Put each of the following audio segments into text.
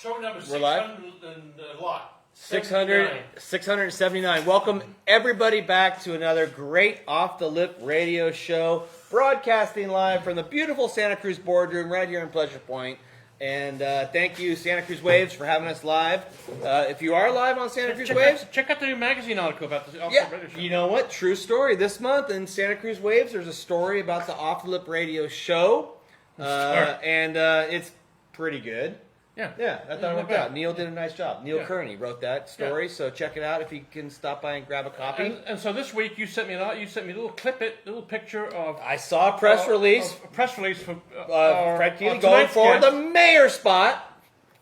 Show number We're live? 600 and a lot. 679. Welcome everybody back to another great Off the Lip radio show, broadcasting live from the beautiful Santa Cruz boardroom right here in Pleasure Point. And thank you, Santa Cruz Waves, for having us live. If you are live on Santa Cruz Waves, check out the new magazine article about the Off yeah, the Lip radio show. you know what? True story. This month in Santa Cruz Waves, there's a story about the Off the Lip radio show, and it's pretty good. Yeah, I thought it worked out. Neil did a nice job. Neil Yeah. Kearney wrote that story, so check it out if you can stop by and grab a copy. And so this week you sent me a little little picture of. I saw a press release. A press release from Fred Keeley going for the mayor spot.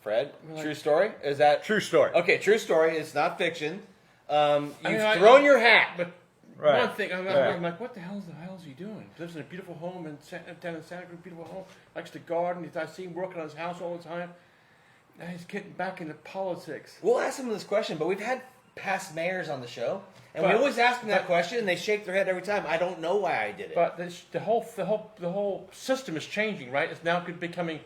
Fred, true story? Is that True story? Okay, true story. It's not fiction. You've I thrown your hat. But Right. one thing, I'm like, what the hell is he doing? He lives in a beautiful home down in Santa Cruz, beautiful home. Likes to garden. I see him working on his house all the time. Now he's getting back into politics. We'll ask him this question, but we've had past mayors on the show, and we always ask them that question, and they shake their head every time. I don't know why I did it. But the whole system is changing, right? It's now becoming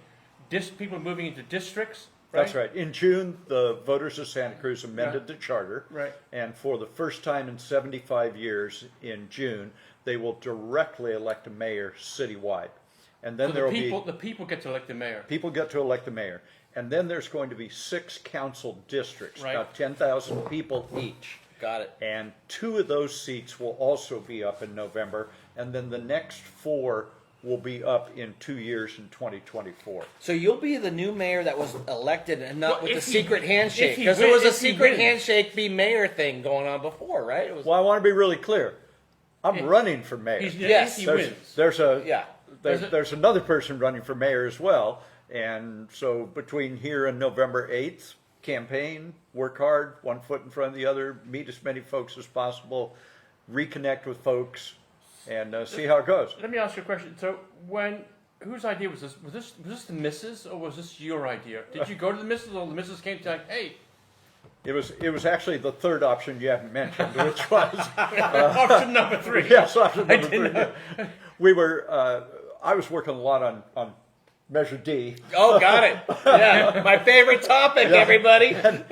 people moving into districts. Right? That's right. In June, the voters of Santa Cruz amended the charter. Right. And for the first time in 75 years, in June, they will directly elect a mayor citywide. And then So the people get to elect the mayor. People get to elect the mayor. And then there's going to be 6 council districts, Right. about 10,000 people each. Got it. And 2 of those seats will also be up in November. And then the next 4 will be up in 2 years in 2024. So you'll be the new mayor that was elected, and not Well, with the if he- secret handshake, if he because there was a wins- if he secret wins. handshake be mayor thing going on before, right? It was, Well, I want to be really clear. I'm running for mayor. Yes. If he There's, wins. there's a yeah. there's another person running for mayor as well, and so between here and November 8th, campaign, work hard, one foot in front of the other, meet as many folks as possible, reconnect with folks, and see how it goes. Let me ask you a question. So whose idea was this? Was this the missus, or was this your idea? Did you go to the missus, or the missus came to like, hey? It was actually the third option you haven't mentioned, which was Option number 3. yes, option number 3. We were I was working a lot on Measure D. Oh, got it. Yeah, my favorite topic, everybody. And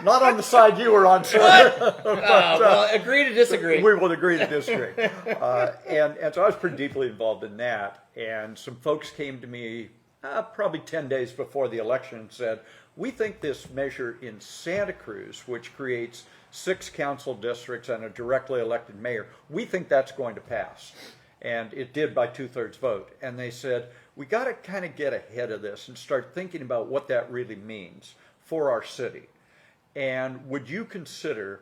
not on the side you were on, sir. Well, agree to disagree. We will agree to disagree. And so I was pretty deeply involved in that. And some folks came to me probably 10 days before the election and said, we think this measure in Santa Cruz, which creates 6 council districts and a directly elected mayor, we think that's going to pass. And it did by 2/3 vote. And they said, we got to kind of get ahead of this and start thinking about what that really means for our city. And would you consider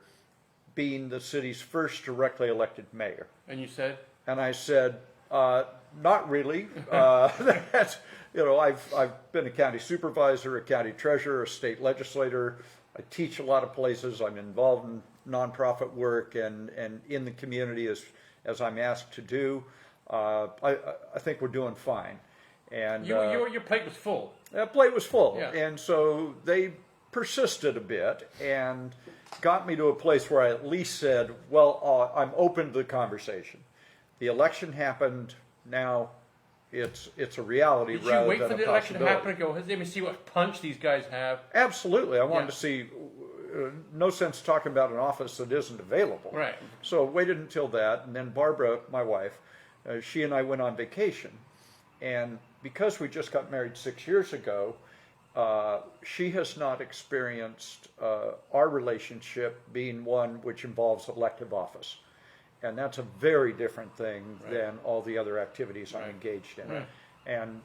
being the city's first directly elected mayor? And you said? And I said, not really. That's, I've been a county supervisor, a county treasurer, a state legislator. I teach a lot of places. I'm involved in nonprofit work and in the community as I'm asked to do. I think we're doing fine. And Your plate was full. that plate was full. Yeah. And so they persisted a bit and got me to a place where I at least said, well, I'm open to the conversation. The election happened. Now it's a reality Did you rather wait than for a the election to possibility. happen and go, let me see what punch these guys have? Absolutely. I wanted Yeah. to see, no sense talking about an office that isn't available. Right. So waited until that. And then Barbara, my wife, she and I went on vacation. And because we just got married 6 years ago, she has not experienced our relationship being one which involves elective office. And that's a very different thing than all the other activities I'm engaged in. Right. And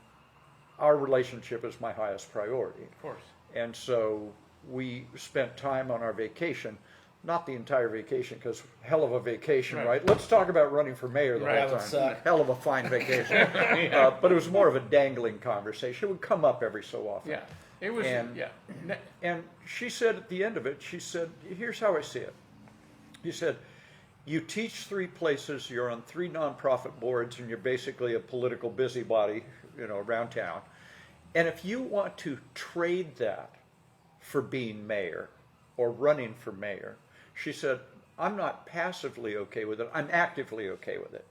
our relationship is my highest priority. Of course. And so we spent time on our vacation, not the entire vacation, because hell of a vacation, right? Let's talk about running for mayor the Right. whole That would time. suck. Hell of a fine vacation. But it was more of a dangling conversation. It would come up every so often. Yeah. It was, And- yeah. And she said at the end of it, she said, here's how I see it. She said, you teach 3 places, you're on 3 nonprofit boards, and you're basically a political busybody, around town. And if you want to trade that for being mayor or running for mayor, she said, I'm not passively okay with it, I'm actively okay with it.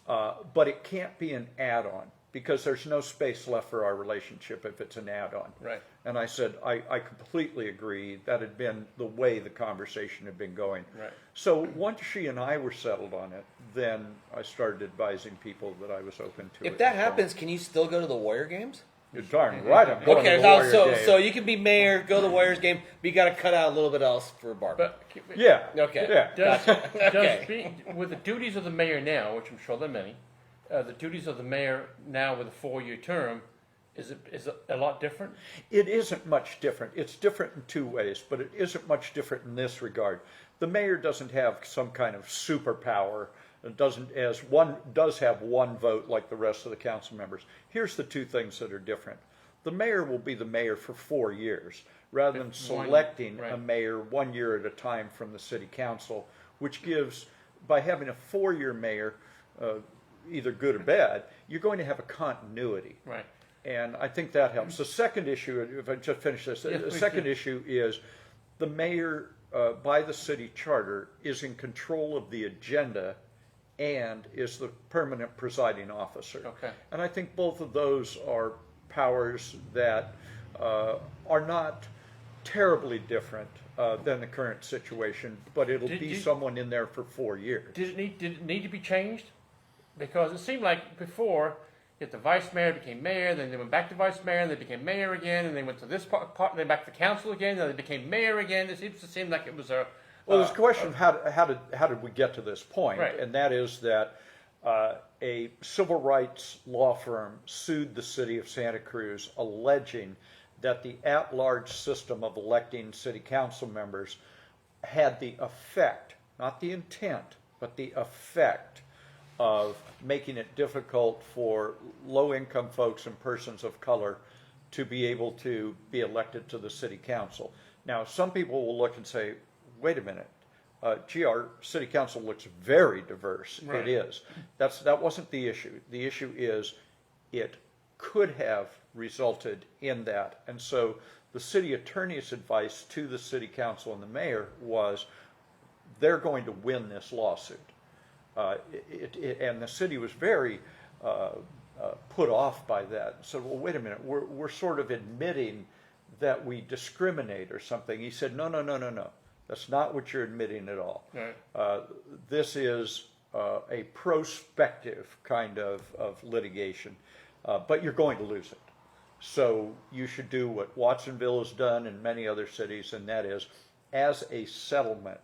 But it can't be an add-on. because there's no space left for our relationship if it's an add-on. Right. And I said, I completely agree. That had been the way the conversation had been going. Right. So once she and I were settled on it, then I started advising people that I was open to it. If that happens, can you still go to the Warrior games? You're darn right I'm going Okay, to the Warrior so game. so you can be mayor, go to the Warriors game, but you got to cut out a little bit else for Barbie. But Yeah. Okay. Yeah. with the duties of the mayor now, which I'm sure there are many, the duties of the mayor now with a 4-year term, is it a lot different? It isn't much different. It's different in two ways, but it isn't much different in this regard. The mayor doesn't have some kind of superpower. It does have one vote like the rest of the council members. Here's the two things that are different. The mayor will be the mayor for 4 years, rather than selecting a mayor 1 year at a time from the city council, which gives, by having a 4-year mayor, either good or bad, you're going to have a continuity. Right. And I think that helps. The second issue, if I just finish this, the second issue is the mayor, by the city charter, is in control of the agenda and is the permanent presiding officer. Okay. And I think both of those are powers that are not terribly different than the current situation, but it'll be someone in there for 4 years. Did it need to be changed? Because it seemed like before, if the vice mayor became mayor, then they went back to vice mayor, and they became mayor again, and they went to this part, and then back to council again, and they became mayor again. It seems to seem like it was a... Well, there's a question of how did we get to this point? Right. And that is that a civil rights law firm sued the city of Santa Cruz, alleging that the at-large system of electing city council members had the effect, not the intent, but the effect of making it difficult for low-income folks and persons of color to be able to be elected to the city council. Now, some people will look and say, wait a minute, gee, our city council looks very diverse. Right. It is. That wasn't the issue. The issue is it could have resulted in that. And so the city attorney's advice to the city council and the mayor was they're going to win this lawsuit. And the city was very put off by that. So, well, wait a minute, we're sort of admitting that we discriminate or something. He said, no. That's not what you're admitting at all. Right. This is a prospective kind of litigation, but you're going to lose it. So you should do what Watsonville has done and many other cities, and that is, as a settlement,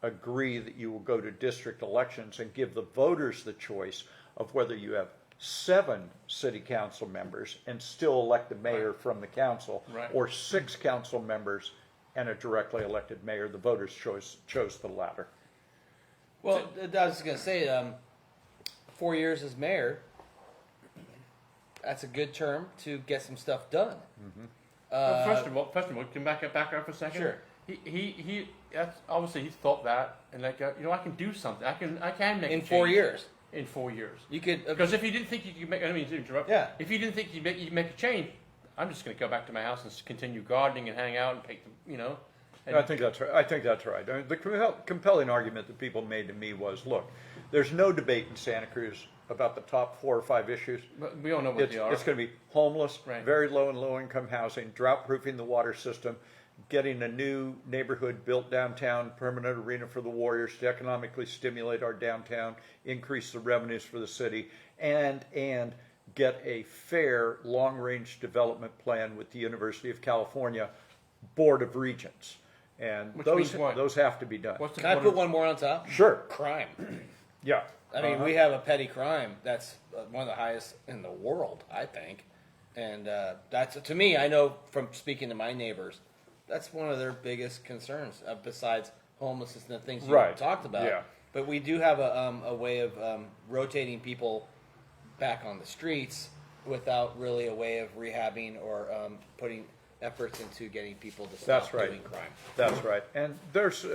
agree that you will go to district elections and give the voters the choice of whether you have 7 city council members and still elect the mayor from the council, Right. or 6 council members and a directly elected mayor. The voters chose the latter. Well, I was going to say, 4 years as mayor, that's a good term to get some stuff done. Well, first of all, can you back up for a second? Sure. He that's obviously he thought that, and like I can do something. I can make In a 4 change years. In 4 years. You could... Because if you didn't think you could make, I didn't mean to interrupt. Yeah. If you didn't think you'd make a change, I'm just going to go back to my house and continue gardening and hang out and paint the, And I think that's right. I think that's right. The compelling argument that people made to me was, look, there's no debate in Santa Cruz about the top 4 or 5 issues. But we all know what they are. It's going to be homeless, Right. very low and low income housing, drought proofing the water system, getting a new neighborhood built downtown, permanent arena for the Warriors to economically stimulate our downtown, increase the revenues for the city, and get a fair long-range development plan with the University of California Board of Regents. And Which those means what? those have to be done. What's the Can I point put of- one more on top? Sure. Crime. Yeah. I mean, we have a petty crime that's one of the highest in the world, I think. And that's, to me, I know from speaking to my neighbors, that's one of their biggest concerns, besides homelessness and the things you Right. talked about. Yeah. But we do have a way of rotating people back on the streets without really a way of rehabbing or putting efforts into getting people to stop That's right. doing crime. That's right. And there's,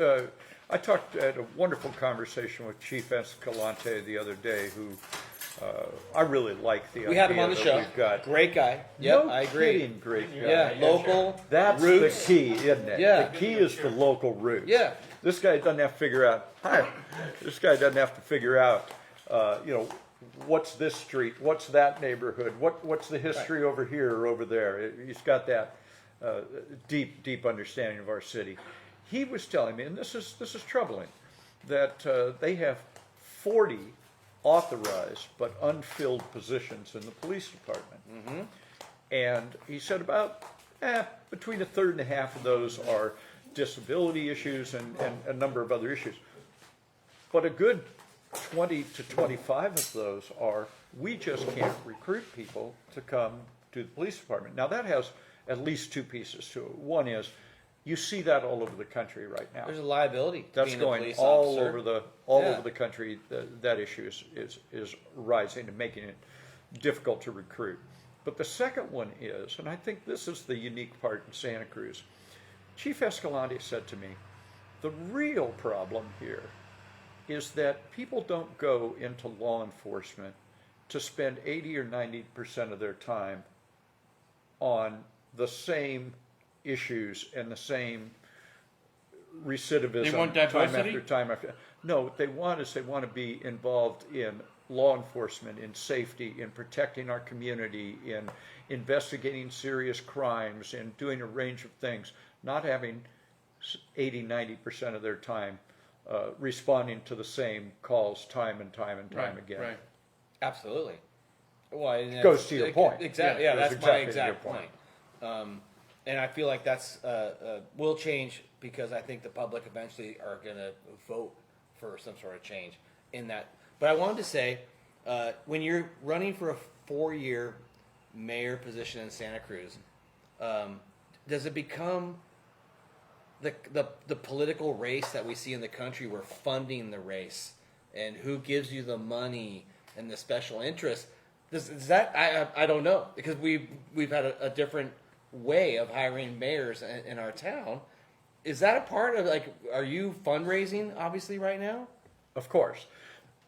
I talked at a wonderful conversation with Chief Escalante the other day, who I really like the idea We had him on the that show. we've got. Great guy. Yep, No I agree. kidding, great guy. Yeah, local. That's roots. the key, isn't it? Yeah. The key is the local roots. Yeah. This guy doesn't have to figure out, this guy doesn't have to figure out, what's this street, what's that neighborhood, what's the history over here or over there. He's got that deep understanding of our city. He was telling me, and this is troubling, that they have 40 authorized but unfilled positions in the police department. Mm-hmm. And he said about between a third and a half of those are disability issues and a number of other issues. But a good 20 to 25 of those are, we just can't recruit people to come to the police department. Now that has at least two pieces to it. One is, you see that all over the country right now. There's a liability. That's being going a police all officer. over over the country. That issue is rising and making it difficult to recruit. But the second one is, and I think this is the unique part in Santa Cruz, Chief Escalante said to me, the real problem here is that people don't go into law enforcement to spend 80 or 90% of their time on the same issues and the same recidivism. They want time diversity? after time after. No, what they want is they want to be involved in law enforcement, in safety, in protecting our community, in investigating serious crimes, in doing a range of things, not having 80, 90% of their time responding to the same calls time and time again. Right. Absolutely. Well, and Goes to your point. Exactly. Yeah, Yeah, goes that's exactly my to exact your point. point. And I feel like that's will change because I think the public eventually are going to vote for some sort of change in that. But I wanted to say, when you're running for a 4-year mayor position in Santa Cruz, does it become the political race that we see in the country? We're funding the race, and who gives you the money and the special interest. Is that I don't know, because we've had a different way of hiring mayors in our town. Is that a part of, like, are you fundraising obviously right now? Of course.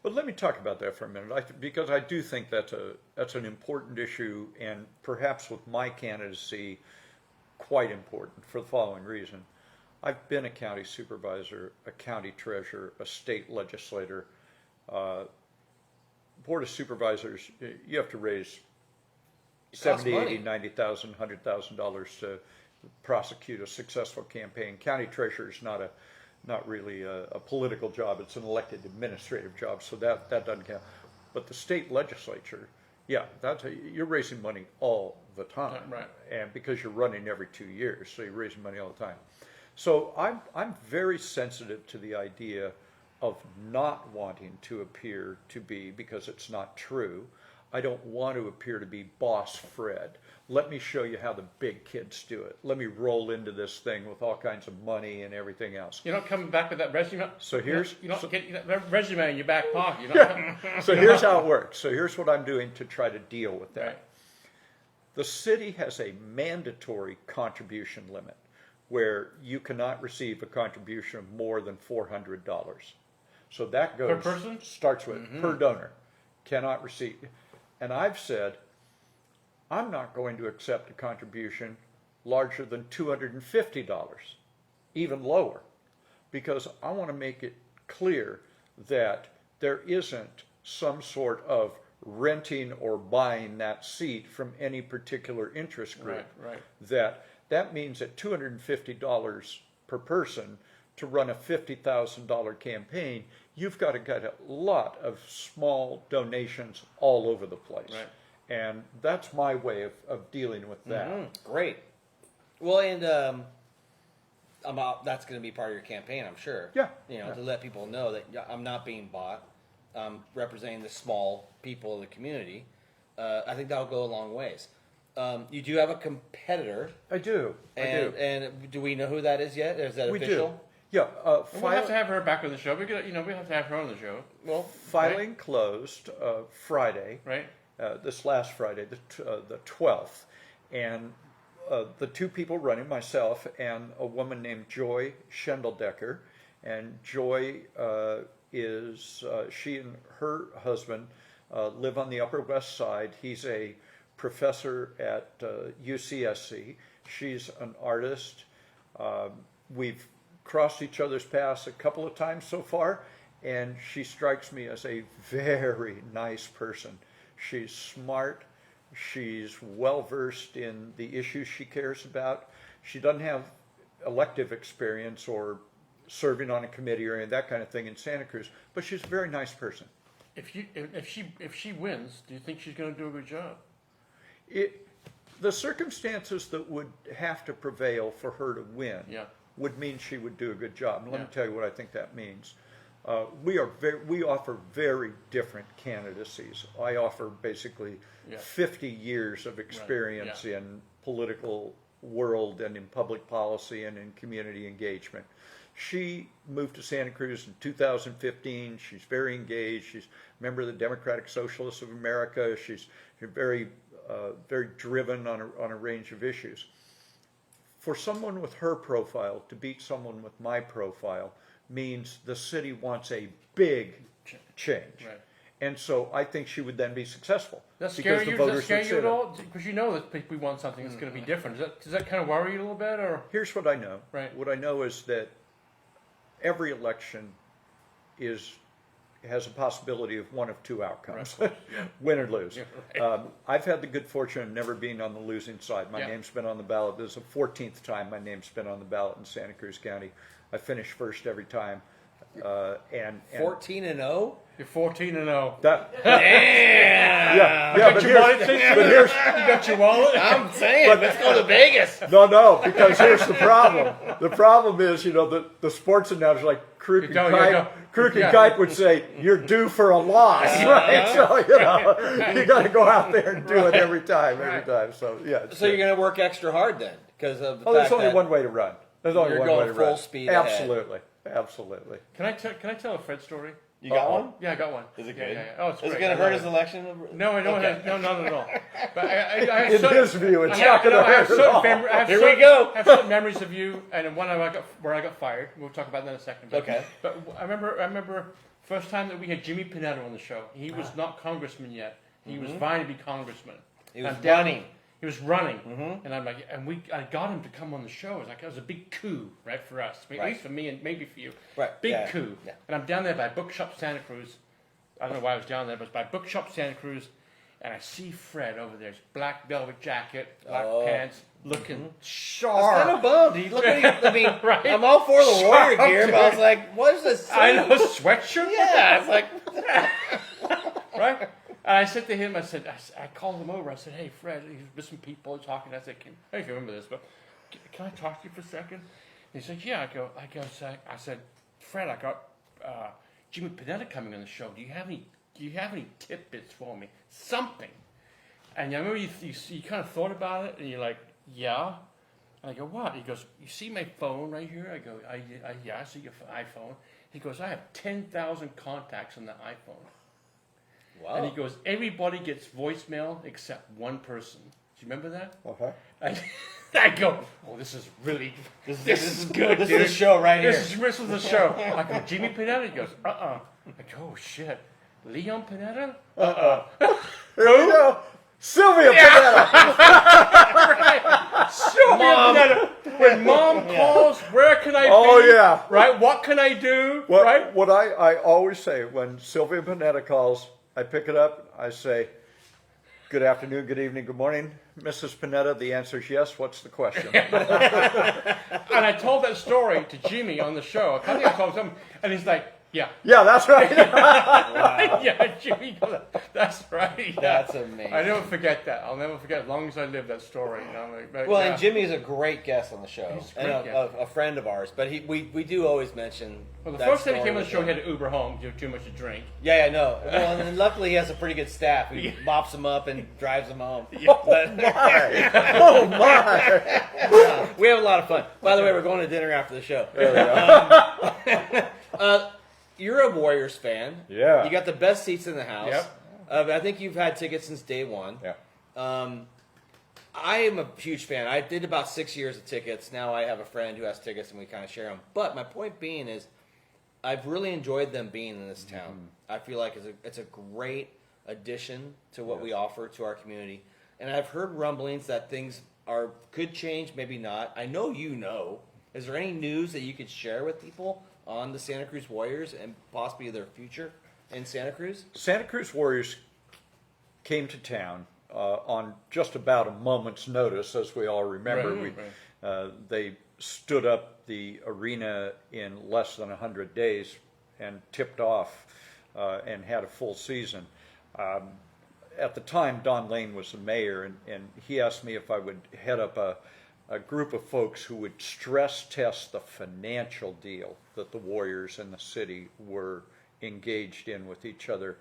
But let me talk about that for a minute, because I do think that's an important issue, and perhaps with my candidacy, quite important for the following reason. I've been a county supervisor, a county treasurer, a state legislator. Board of Supervisors, you have to raise $70,000, $80,000, $90,000, $100,000 to prosecute a successful campaign. County treasurer is not really a political job; it's an elected administrative job, so that doesn't count. But the state legislature, yeah, you're raising money all the time, Right? And because you're running every 2 years, so you're raising money all the time. So I'm very sensitive to the idea of not wanting to appear to be, because it's not true. I don't want to appear to be Boss Fred. Let me show you how the big kids do it. Let me roll into this thing with all kinds of money and everything else. You're not coming back with that resume. So here's you don't get that resume in your back pocket. So here's how it works. So here's what I'm doing to try to deal with that. Right. The city has a mandatory contribution limit where you cannot receive a contribution of more than $400. So that goes Per person? starts with per donor, cannot receive. And I've said, I'm not going to accept a contribution larger than $250, even lower, because I want to make it clear that there isn't some sort of renting or buying that seat from any particular interest group. Right. That means at $250 per person to run a $50,000 campaign, you've got to get a lot of small donations all over the place. Right. And that's my way of dealing with that. Great. Well, and that's going to be part of your campaign, I'm sure. Yeah. To let people know that I'm not being bought. I'm representing the small people in the community. I think that'll go a long ways. You do have a competitor. I do. And do we know who that is yet? Is that We official? do. Yeah. We'll have to have her back on the show. We have to have her on the show. Well, filing closed Friday. Right. This last Friday, the 12th, and the two people running, myself and a woman named Joy Schendeldecker, and Joy she and her husband live on the Upper West Side. He's a professor at UCSC. She's an artist. We've crossed each other's paths a couple of times so far, and she strikes me as a very nice person. She's smart. She's well versed in the issues she cares about. She doesn't have elective experience or serving on a committee or any of that kind of thing in Santa Cruz, but she's a very nice person. If she wins, do you think she's going to do a good job? The circumstances that would have to prevail for her to win Yeah. would mean she would do a good job. And let me Yeah. tell you what I think that means. We offer very different candidacies. I offer basically 50 years of experience in political world and in public policy and in community engagement. She moved to Santa Cruz in 2015. She's very engaged. She's a member of the Democratic Socialists of America. She's very driven on a range of issues. For someone with her profile to beat someone with my profile means the city wants a big change. Right. And so I think she would then be successful. Does that because scare the you? Does that voters scare would you say at that. all? Because you know that we want something that's going to be different. Does that kind of worry you a little bit, or? Here's what I know. Right. What I know is that every election has a possibility of one of two outcomes, win or lose. Yeah, right. I've had the good fortune of never being on the losing side. My Yeah. name's been on the ballot. This is the 14th time my name's been on the ballot in Santa Cruz County. I finish first every time. And 14-0. You're 14-0. that, Damn. yeah, but your wallet, here's you got your wallet. I'm saying, let's go to Vegas. no, because here's the problem. The problem is, the sports announcer like Kruk and Kite would say, "You're due for a loss," right? So you got to go out there and do it every time. So yeah. So you're going to work extra hard then, because of the Oh, there's fact only that one way to run. There's only you're one going way to run. full speed ahead. Absolutely. Can I tell a Fred story? You got one? Yeah, I got one. Is it Yeah, good? yeah. Oh, it's great. Is it going I to hurt love his it. election? No, I don't. Okay. No, not at all. But I In his view, it's not going to hurt at all. Here we go. I have certain memories of you, and one where I got fired. We'll talk about that in a second. But, Okay. But I remember first time that we had Jimmy Panetta on the show. He was not congressman yet. He was vying to be congressman. He was I'm down- running. He was running, and I'm like, I got him to come on the show. It was a big coup, right, for us. At least for me and maybe for you. Right, Big yeah, coup. yeah. And I'm down there by Bookshop Santa Cruz. I don't know why I was down there, but it's by Bookshop Santa Cruz, and I see Fred over there. His black velvet jacket, black pants, looking sharp. Kind of bummed. He looked at I mean, Right. I'm all for the warrior Sharp, gear, but I was like, what is this? I know, sweatshirt. Yeah, it's like, Right? And I said to him, I called him over. I said, hey, Fred, he's with some people talking. I said, I don't know if you remember this, but can I talk to you for a second? And he said, yeah. I said, Fred, I got Jimmy Panetta coming on the show. Do you have any tidbits for me? Something. And I remember you kind of thought about it, and you're like, yeah. And I go, what? He goes, you see my phone right here? I go, yeah, I see your iPhone. He goes, I have 10,000 contacts on the iPhone. wow. And he goes, everybody gets voicemail except one person. Do you remember that? Uh-huh. I go, oh, this is really, this is good, This dude. is the show right here. This is the show. I go, Jimmy Panetta? He goes, I go, oh, shit. Leon Panetta? Here we go. Sylvia Panetta. Sylvia Panetta. When mom calls, where can I be? Oh, yeah. Right? What can I do? Right? What I always say when Sylvia Panetta calls, I pick it up. I say, good afternoon, good evening, good morning, Mrs. Panetta. The answer is yes. What's the question? And I told that story to Jimmy on the show. I think I told him, and he's like, yeah. Yeah, that's right. Yeah, Jimmy goes, that's right. Yeah. That's amazing. I never forget that. I'll never forget as long as I live that story. But, Well, yeah. and Jimmy's a great guest on the show, He's a and great a friend of ours. But we do always mention. Well, the that first time he story came on the with show, he him. had to Uber home. He had too much to drink. Yeah, I know. Well, and luckily he has a pretty good staff who mops him up and drives him home. Oh my! We have a lot of fun. By the way, we're going to dinner after the show. There we go. You're a Warriors fan. Yeah. You got the best seats in the house. Yep. I think you've had tickets since day one. Yeah. I am a huge fan. I did about 6 years of tickets. Now I have a friend who has tickets, and we kind of share them. But my point being is, I've really enjoyed them being in this town. I feel like it's a great addition to what we offer to our community. And I've heard rumblings that things could change, maybe not. I know you know. Is there any news that you could share with people on the Santa Cruz Warriors and possibly their future in Santa Cruz? Santa Cruz Warriors came to town on just about a moment's notice, as we all remember. They stood up the arena in less than 100 days and tipped off and had a full season. At the time, Don Lane was the mayor, and he asked me if I would head up a group of folks who would stress test the financial deal that the Warriors and the city were engaged in with each other.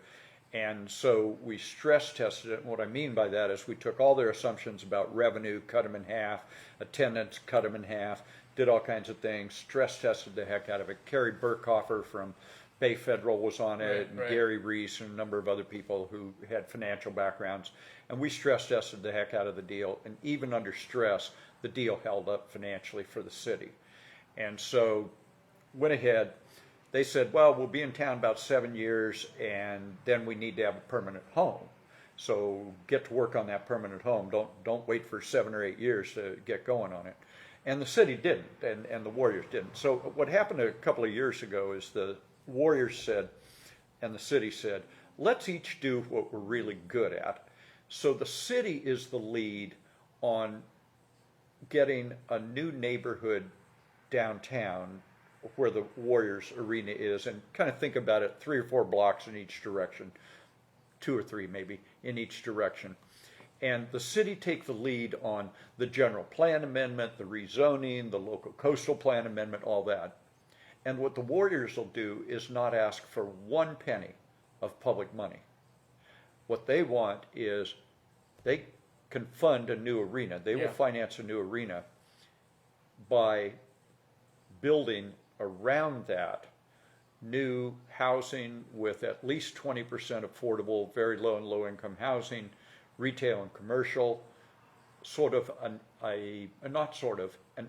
And so we stress tested it. And what I mean by that is we took all their assumptions about revenue, cut them in half, attendance, cut them in half, did all kinds of things, stress tested the heck out of it. Kerry Burkhofer from Bay Federal was on it, and Gary Reese and a number of other people who had financial backgrounds. And we stress tested the heck out of the deal. And even under stress, the deal held up financially for the city. And so went ahead. They said, well, we'll be in town about 7 years, and then we need to have a permanent home. So get to work on that permanent home. Don't wait for 7 or 8 years to get going on it. And the city didn't, and the Warriors didn't. So what happened a couple of years ago is the Warriors said, and the city said, let's each do what we're really good at. So the city is the lead on getting a new neighborhood downtown where the Warriors arena is, and kind of think about it, 3 or 4 blocks in each direction, 2 or 3 maybe in each direction. And the city take the lead on the general plan amendment, the rezoning, the local coastal plan amendment, all that. And what the Warriors will do is not ask for 1 penny of public money. What they want is they can fund a new arena. They will finance a new arena by building around that new housing with at least 20% affordable, very low and low income housing, retail and commercial, sort of an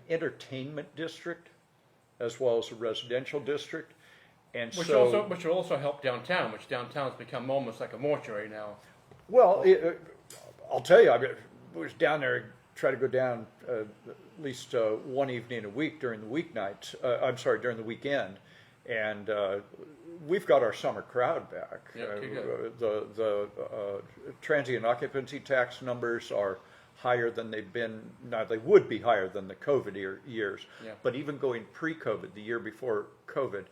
entertainment district as well as a residential district. And which will also help downtown, which downtown's become almost like a mortuary now. Well, I'll tell you, I was down there, try to go down at least one evening a week during the weeknights. During the weekend, and we've got our summer crowd back. Yeah, the transient occupancy tax numbers are higher than they've been. Now they would be higher than the COVID years, but even going pre-COVID, the year before COVID,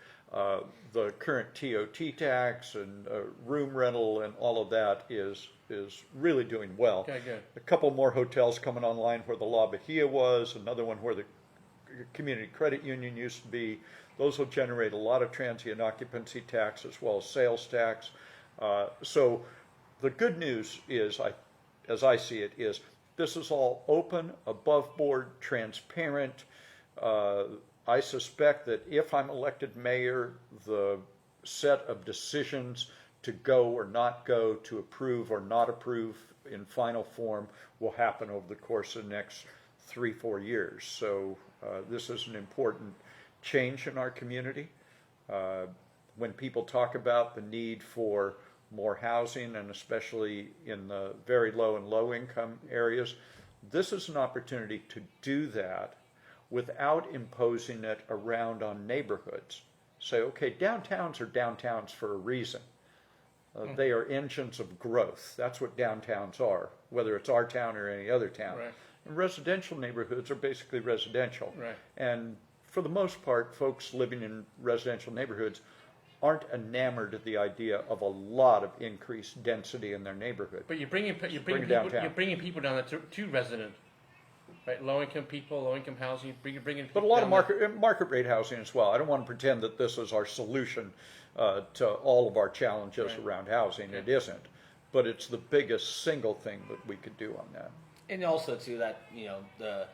the current TOT tax and room rental and all of that is really doing well. Okay, good. A couple more hotels coming online where the La Bahia was, another one where the Community Credit Union used to be. Those will generate a lot of transient occupancy tax as well as sales tax. So the good news is, as I see it, is this is all open, above board, transparent. I suspect that if I'm elected mayor, the set of decisions to go or not go, to approve or not approve in final form will happen over the course of the next 3-4 years. So this is an important change in our community. When people talk about the need for more housing, and especially in the very low and low income areas, this is an opportunity to do that without imposing it around on neighborhoods. Say, okay, downtowns are downtowns for a reason. They are engines of growth. That's what downtowns are, whether it's our town or any other town. Right. And residential neighborhoods are basically residential. Right. And for the most part, folks living in residential neighborhoods aren't enamored of the idea of a lot of increased density in their neighborhood. But you're bringing people down there to resident, right? Low income people, low income housing. Bringing people. But a lot down of market rate housing as well. I don't want to pretend that this is our solution to all of our challenges around housing. It isn't, but it's the biggest single thing that we could do on that. And also too that the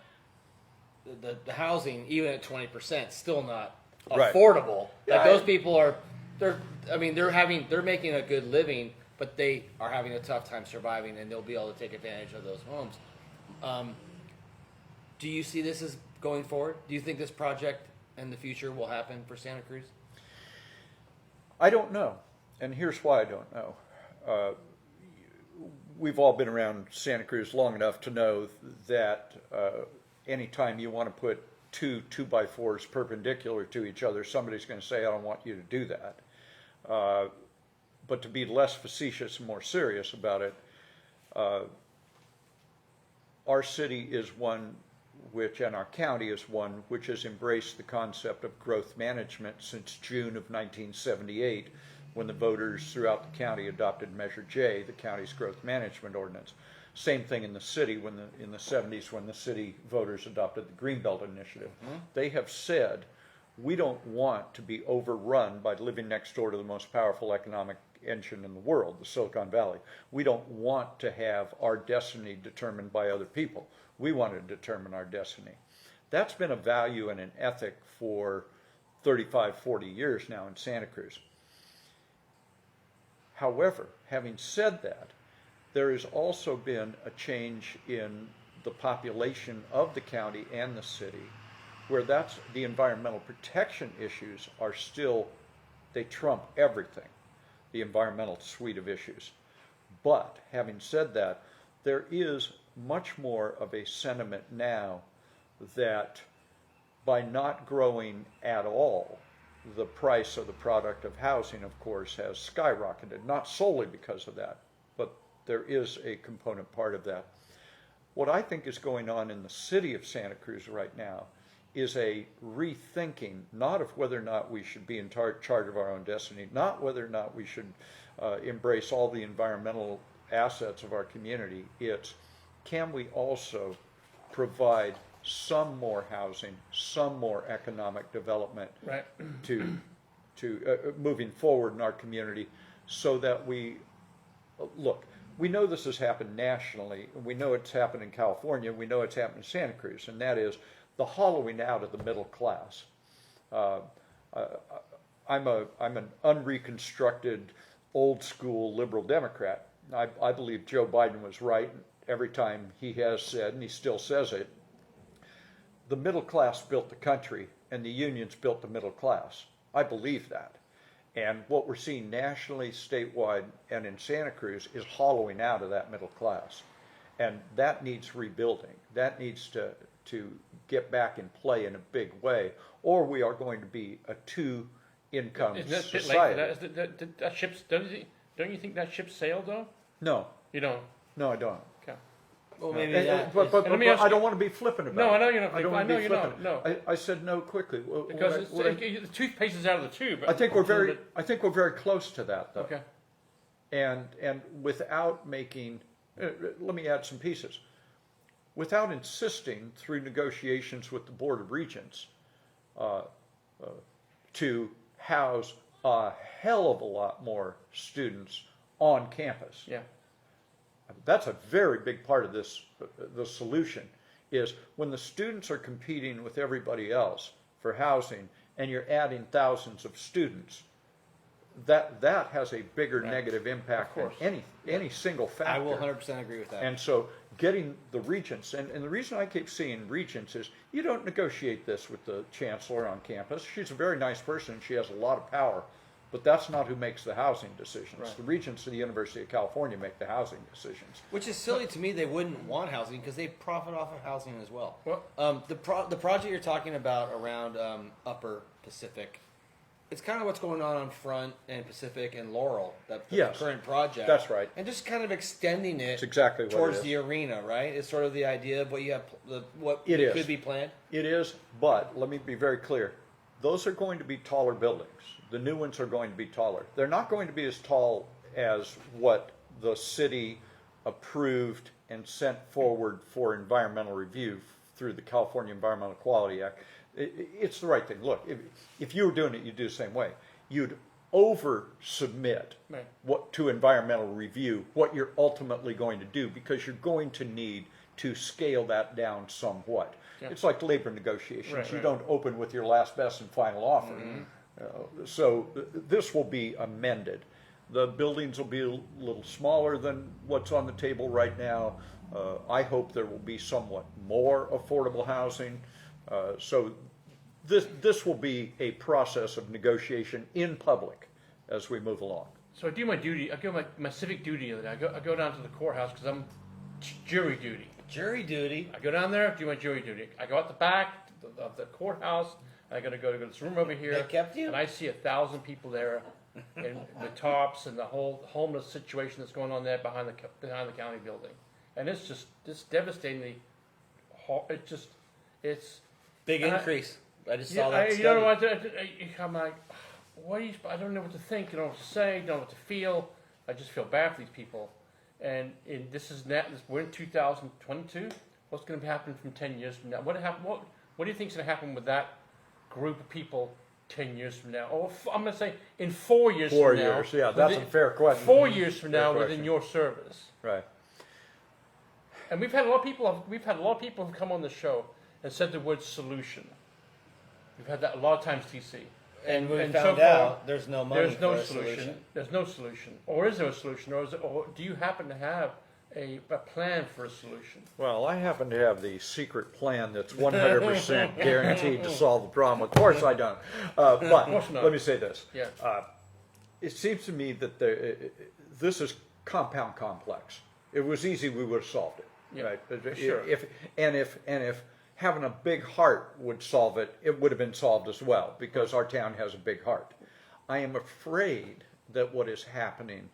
housing, even at 20%, still not affordable. Like those people they're making a good living, but they are having a tough time surviving, and they'll be able to take advantage of those homes. Do you see this as going forward? Do you think this project in the future will happen for Santa Cruz? I don't know, and here's why I don't know. We've all been around Santa Cruz long enough to know that anytime you want to put two 2x4s perpendicular to each other, somebody's going to say, I don't want you to do that. But to be less facetious and more serious about it, our city is one which, and our county is one which has embraced the concept of growth management since June of 1978, when the voters throughout the county adopted Measure J, the county's growth management ordinance. Same thing in the city in the 70s when the city voters adopted the Greenbelt Initiative. Mm-hmm. They have said, we don't want to be overrun by living next door to the most powerful economic engine in the world, the Silicon Valley. We don't want to have our destiny determined by other people. We want to determine our destiny. That's been a value and an ethic for 35, 40 years now in Santa Cruz. However, having said that, there has also been a change in the population of the county and the city, where that's the environmental protection issues are still, they trump everything, the environmental suite of issues. But having said that, there is much more of a sentiment now that by not growing at all, the price of the product of housing, of course, has skyrocketed, not solely because of that, but there is a component part of that. What I think is going on in the city of Santa Cruz right now is a rethinking, not of whether or not we should be in charge of our own destiny, not whether or not we should embrace all the environmental assets of our community. It's, can we also provide some more housing, some more economic development Right. to moving forward in our community, so that we look. We know this has happened nationally. We know it's happened in California. We know it's happened in Santa Cruz, and that is the hollowing out of the middle class. I'm an unreconstructed, old school liberal Democrat. I believe Joe Biden was right every time he has said, and he still says it, the middle class built the country and the unions built the middle class. I believe that. And what we're seeing nationally, statewide, and in Santa Cruz is hollowing out of that middle class. And that needs rebuilding. That needs to get back in play in a big way, or we are going to be a two-income Isn't that a bit society. late for that ship's, don't you think that ship sailed though? No, You don't? no, I don't. Okay. Well, maybe And- that. but let me ask I you- don't want to be flippant about No, it. I know you're not. I don't want I know to be you're flippant. not. No. I said no quickly. Because the toothpaste is out of the tube. I think we're It's a little very. I think we're very close to that, though. bit- Okay. And without making, let me add some pieces. Without insisting through negotiations with the Board of Regents to house a hell of a lot more students on campus. Yeah. That's a very big part of this. The solution is when the students are competing with everybody else for housing, and you're adding thousands of students. That has a bigger Right. negative impact than Of course. any single factor. I will 100% agree with that. And so getting the regents, and the reason I keep seeing regents is you don't negotiate this with the chancellor on campus. She's a very nice person. She has a lot of power. But that's not who makes the housing decisions. Right. The regents of the University of California make the housing decisions. Which is silly to me. They wouldn't want housing because they profit off of housing as well. Well- The project you're talking about around Upper Pacific, it's kind of what's going on Front and Pacific and Laurel. The Yes. current project. That's right. And just kind of extending it It's exactly what it towards is. the arena, right? It's sort of the idea of what you have, what It is. could be planned. It is, but let me be very clear. Those are going to be taller buildings. The new ones are going to be taller. They're not going to be as tall as what the city approved and sent forward for environmental review through the California Environmental Quality Act. It's the right thing. Look, if you were doing it, you'd do the same way. You'd over-submit Right. what to environmental review, what you're ultimately going to do, because you're going to need to scale that down somewhat. Yeah. It's like labor negotiations. Right, You right. don't open with your last, best, and final offer. So this will be amended. The buildings will be a little smaller than what's on the table right now. I hope there will be somewhat more affordable housing. So this will be a process of negotiation in public as we move along. So I do my duty. I go my civic duty the other day. I go down to the courthouse because I'm jury duty. Jury duty. I go down there, do my jury duty. I go out the back, of the courthouse. I got to go to this room over here. They kept you? And I see 1,000 people there, and the tops and the whole homeless situation that's going on there behind the county building, and it's devastatingly. It's Big and increase. I just saw that you study. don't know what I'm like. What do you? I don't know what to think. I don't know what to say. Don't know what to feel. I just feel bad for these people. And we're in 2022. What's going to happen from 10 years from now? What do you think is going to happen with that group of people 10 years from now? Or I'm going to say in 4 years from now. 4 years, yeah, that's a fair question. 4 years from Fair now question. within your service. Right. And we've had a lot of people who've come on the show and said the word solution. We've had that a lot of times, TC. And we so found far, out there's no money there's no for a solution. There's no solution. Or is there a solution? Or do you happen to have a plan for a solution? Well, I happen to have the secret plan that's 100% guaranteed to solve the problem. Of course I don't. But course not. let me say this. Yeah. It seems to me that this is compound complex. If it was easy, we would have solved it. Yeah, Right? for sure. If having a big heart would solve it, it would have been solved as well, because our town has a big heart. I am afraid that what is happening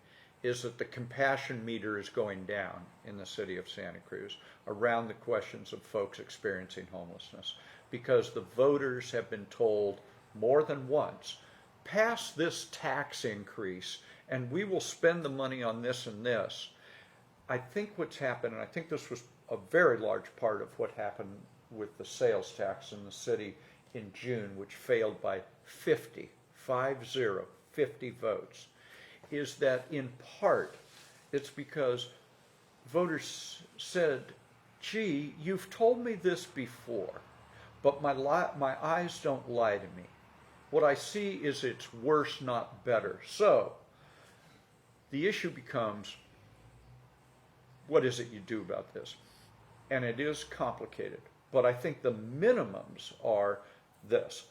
is that the compassion meter is going down in the city of Santa Cruz around the questions of folks experiencing homelessness, because the voters have been told more than once, pass this tax increase and we will spend the money on this and this. I think what's happened, and I think this was a very large part of what happened with the sales tax in the city in June, which failed by 50 votes, is that in part it's because voters said, gee, you've told me this before, but my eyes don't lie to me. What I see is it's worse, not better. So the issue becomes, what is it you do about this? And it is complicated. But I think the minimums are this.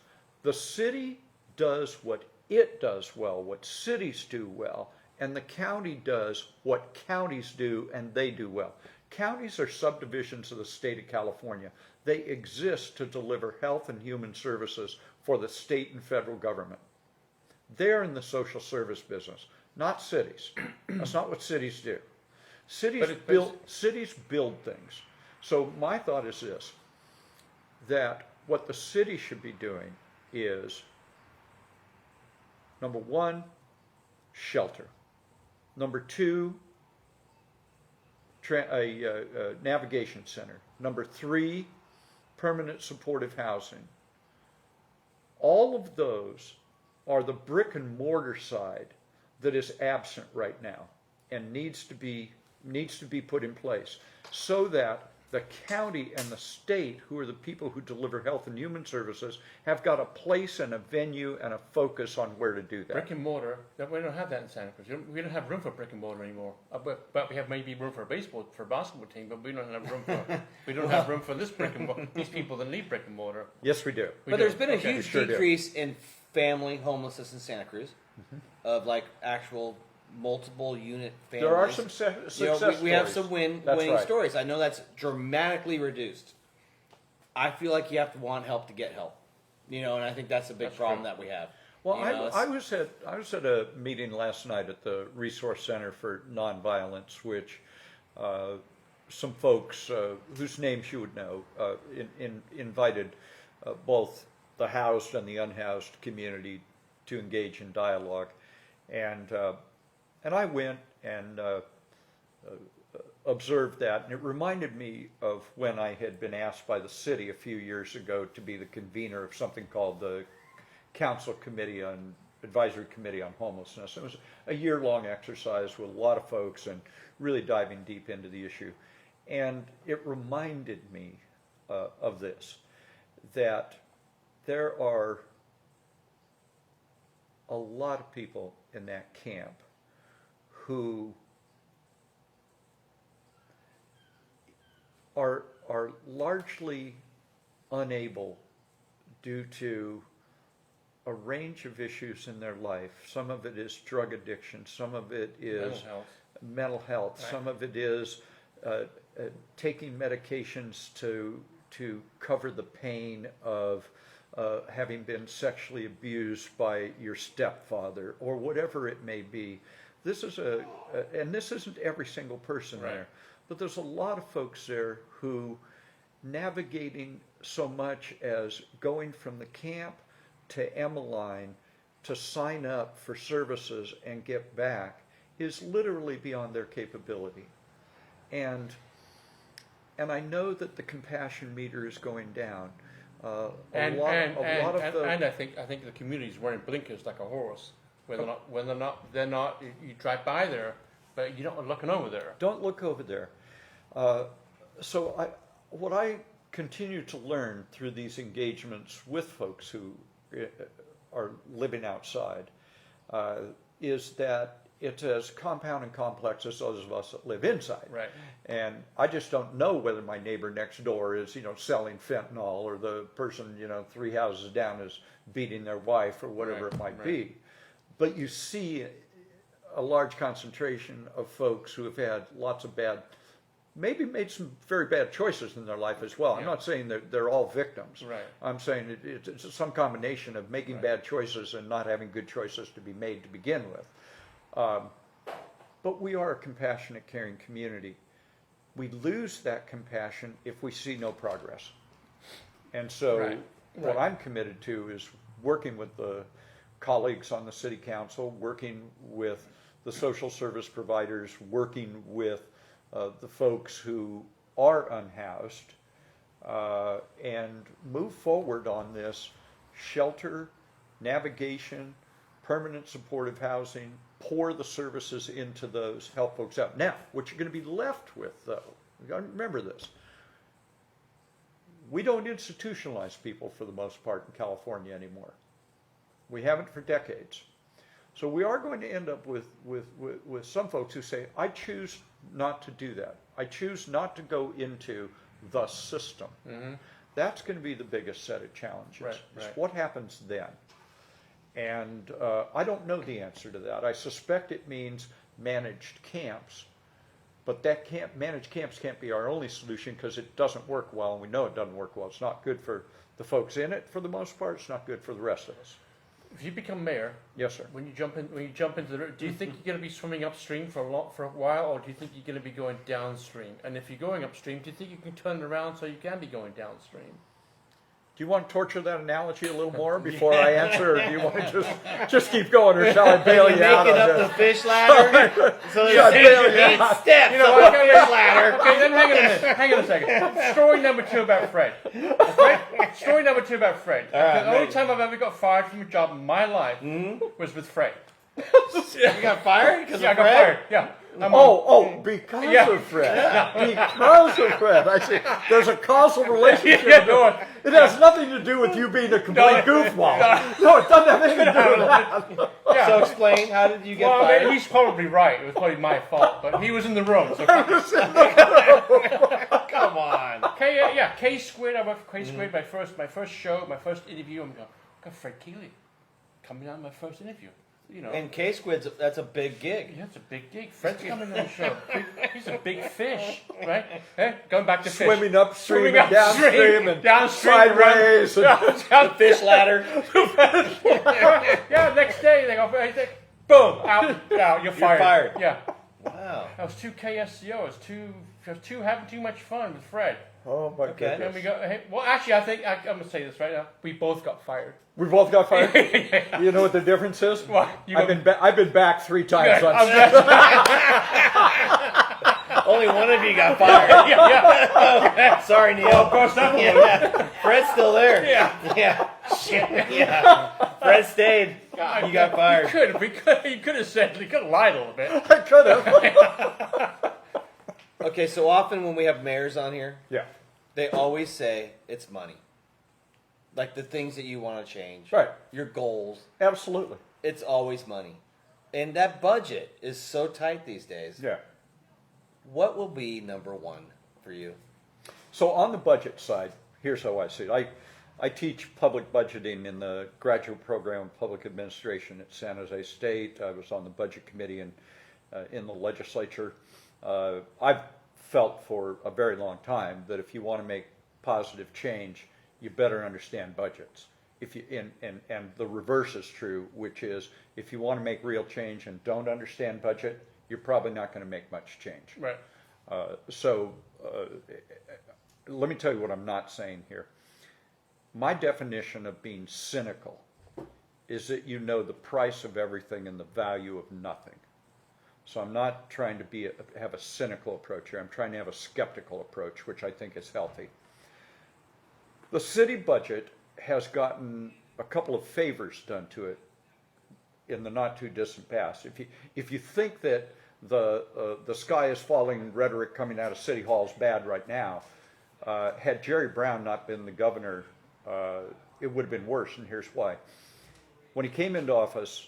The city does what it does well, what cities do well, and the county does what counties do, and they do well. Counties are subdivisions of the state of California. They exist to deliver health and human services for the state and federal government. They're in the social service business, not cities. That's not what cities do. Cities build things. So my thought is this, that what the city should be doing is, number one, shelter. Number two, a navigation center. Number three, permanent supportive housing. All of those are the brick and mortar side that is absent right now and needs to be put in place, so that the county and the state, who are the people who deliver health and human services, have got a place and a venue and a focus on where to do that. Brick and mortar, we don't have that in Santa Cruz. We don't have room for brick and mortar anymore. But we have maybe room for a basketball team, but we don't have room for this brick and mortar. These people that need brick and mortar. Yes, we do. But there's been a Okay. huge Sure do. decrease in family homelessness in Santa Cruz, of like actual multiple unit families. There are some success we have stories. some winning right. stories. I know that's dramatically reduced. I feel like you have to want help to get help. And I think that's a big problem that we have. Well, I was at a meeting last night at the Resource Center for Nonviolence, which some folks whose names you would know invited both the housed and the unhoused community to engage in dialogue, and I went and observed that, and it reminded me of when I had been asked by the city a few years ago to be the convener of something called the Advisory Committee on Homelessness. It was a year-long exercise with a lot of folks and really diving deep into the issue. And it reminded me of this, that there are a lot of people in that camp who are largely unable, due to a range of issues in their life. Some of it is drug addiction, some of it is mental health, Right. some of it is taking medications to to cover the pain of having been sexually abused by your stepfather or whatever it may be. This is and this isn't every single person there, but there's a lot of folks there who navigating so much as going from the camp to Emmeline to sign up for services and get back is literally beyond their capability. And I know that the compassion meter is going down. And I think the community is wearing blinkers like a horse. They're not. You drive by there, but you don't looking over there. Don't look over there. So what I continue to learn through these engagements with folks who are living outside is that it's as compound and complex as those of us that live inside. Right. And I just don't know whether my neighbor next door is, selling fentanyl, or the person, 3 houses down is beating their wife, or whatever it might be. But you see a large concentration of folks who have had lots of maybe made some very bad choices in their life as well. I'm not saying that they're all victims. Right. I'm saying it's some combination of making bad choices and not having good choices to be made to begin with. But we are a compassionate, caring community. We lose that compassion if we see no progress. And so what I'm committed to is working with the colleagues on the city council, working with the social service providers, working with the folks who are unhoused, and move forward on this shelter, navigation, permanent supportive housing, pour the services into those, help folks out. Now, what you're going to be left with, though, you got to remember this. We don't institutionalize people for the most part in California anymore. We haven't for decades. So we are going to end up with some folks who say, I choose not to do that. I choose not to go into the system. Mm-hmm. That's going to be the biggest set of challenges. Right. What happens then? And I don't know the answer to that. I suspect it means managed camps. But managed camps can't be our only solution, because it doesn't work well, and we know it doesn't work well. It's not good for the folks in it for the most part. It's not good for the rest of us. If you become mayor, yes, sir. When you jump into the, do you think you're going to be swimming upstream for a while, or do you think you're going to be going downstream? And if you're going upstream, do you think you can turn it around so you can be going downstream? Do you want to torture that analogy a little more before I answer, or do you want to just keep going, or shall I bail you out? Making up the fish ladder. So there's 8 steps. Fish ladder. Okay, then hang on a second. Story number 2 about Fred. Story number 2 about Fred. The only time I've ever got fired from a job in my life was with Fred. You got fired because of Fred? I got fired. Yeah. Because of Fred. Because of Fred. I see. There's a causal relationship. It has nothing to do with you being a complete goofball. No, it doesn't have anything to do with that. So explain, how did you get fired? He's probably right. It was probably my fault, but he was in the room. So come on. K Squid. I worked for K Squid. My first show, my first interview. I'm going, I got Fred Keeley coming on my first interview. And K-Squid's, that's a big gig. Yeah, it's a big gig. Fred's coming on the show. He's a big fish, right? Going back to fish. Swimming upstream and downstream and sideways. The fish ladder. Next day they go, boom, out, you're fired. Yeah. Wow. That was 2 KSCO. It was too having too much fun with Fred. Oh my goodness. And we go, well, actually, I think I'm going to say this right now. We both got fired. We both got fired? Yeah. You know what the difference is? What? I've been back 3 times. Only one of you got fired. Yeah. Sorry, Neil. Well, of course not. Yeah. Fred's still there. Yeah. Fred stayed. God, you got fired. He could have said, he could have lied a little bit. I could have. Okay, so often when we have mayors on here, they always say it's money. Like the things that you want to change. Right. Your goals. Absolutely. It's always money. And that budget is so tight these days. Yeah. What will be number 1 for you? So on the budget side, here's how I see it. I teach public budgeting in the graduate program of public administration at San Jose State. I was on the budget committee in the legislature. I've felt for a very long time that if you want to make positive change, you better understand budgets. If you and the reverse is true, which is if you want to make real change and don't understand budget, you're probably not going to make much change. Right. Let me tell you what I'm not saying here. My definition of being cynical is that you know the price of everything and the value of nothing. So I'm not trying to have a cynical approach here. I'm trying to have a skeptical approach, which I think is healthy. The city budget has gotten a couple of favors done to it in the not too distant past. If you think that the sky is falling rhetoric coming out of City Hall is bad right now, had Jerry Brown not been the governor, it would have been worse, and here's why. When he came into office,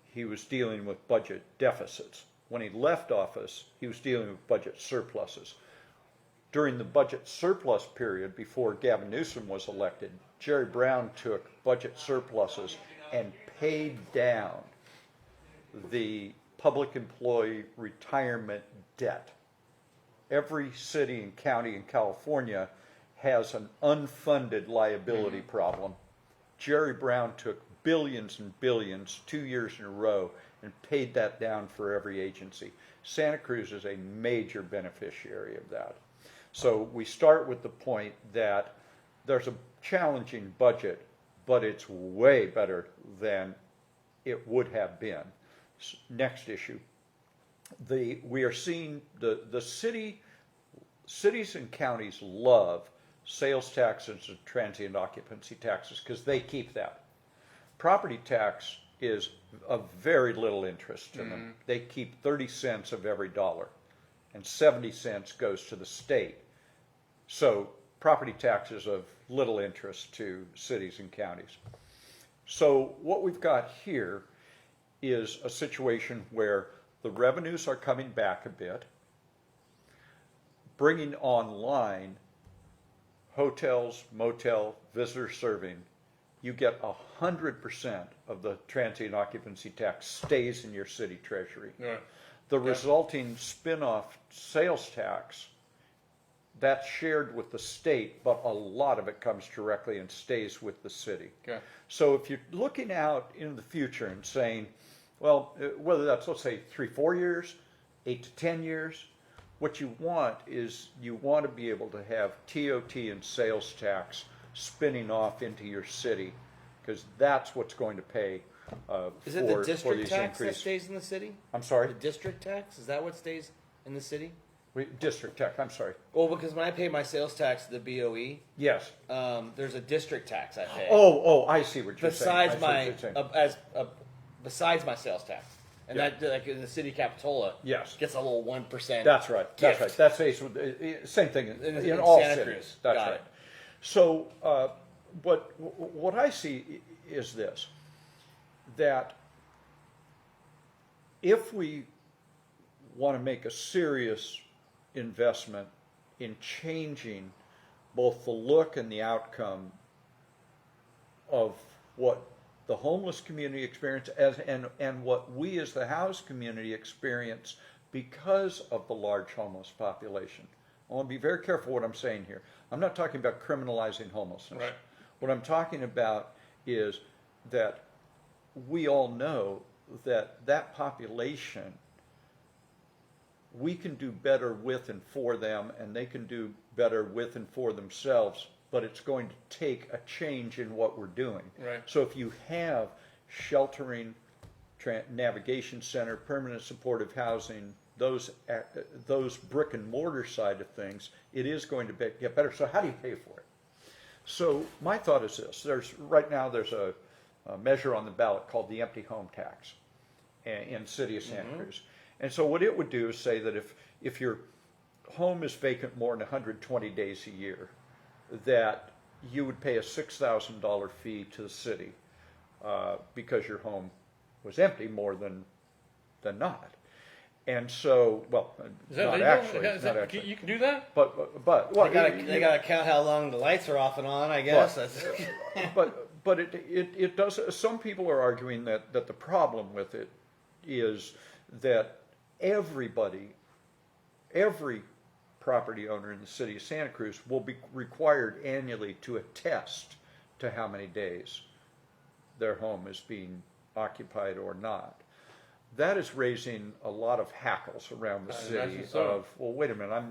he was dealing with budget deficits. When he left office, he was dealing with budget surpluses. During the budget surplus period before Gavin Newsom was elected, Jerry Brown took budget surpluses and paid down the public employee retirement debt. Every city and county in California has an unfunded liability problem. Jerry Brown took billions and billions 2 years in a row and paid that down for every agency. Santa Cruz is a major beneficiary of that. So we start with the point that there's a challenging budget, but it's way better than it would have been. Next issue. We are seeing the cities and counties love sales taxes and transient occupancy taxes because they keep that. Property tax is of very little interest to them. They keep 30 cents of every dollar, and 70 cents goes to the state. So property tax is of little interest to cities and counties. So what we've got here is a situation where the revenues are coming back a bit, bringing online hotels, motel, visitor serving. You get 100% of the transient occupancy tax stays in your city treasury. Yeah. The resulting spin-off sales tax, that's shared with the state, but a lot of it comes directly and stays with the city. Okay. So if you're looking out in the future and saying, well, whether that's, let's say, 3-4 years, 8 to 10 years, what you want is you want to be able to have TOT and sales tax spinning off into your city, because that's what's going to pay Is it the for district these tax that increases. stays in the city? I'm sorry? The district tax? Is that what stays in the city? District tax, I'm sorry. Well, because when I pay my sales tax to the BOE, Yes. there's a district tax I pay. I see what you're besides saying. I see what you're saying. Besides my sales tax, and Yeah. that like in the city of Capitola, Yes. gets a little 1%. That's right. That's gift. right. That's same thing in all Santa cities. Cruz. That's Got right. it. So, what I see is this: that if we want to make a serious investment in changing both the look and the outcome of what the homeless community experience and what we as the house community experience because of the large homeless population. I want to be very careful what I'm saying here. I'm not talking about criminalizing homelessness. Right. What I'm talking about is that we all know that that population, we can do better with and for them, and they can do better with and for themselves, but it's going to take a change in what we're doing. Right. So if you have sheltering, navigation center, permanent supportive housing, those brick and mortar side of things, it is going to get better. So how do you pay for it? So my thought is this: right now there's a measure on the ballot called the empty home tax in the city of Santa Cruz. And so what it would do is say that if your home is vacant more than 120 days a year, that you would pay a $6,000 fee to the city because your home was empty more than not. And so, well, Is that not legal? actually, Is not that- actually. You can do that? But well, They gotta count how long the lights are off and on, I guess. but it does. Some people are arguing that the problem with it is that every property owner in the city of Santa Cruz will be required annually to attest to how many days their home is being occupied or not. That is raising a lot of hackles around the I city imagine so. of, well, wait a minute,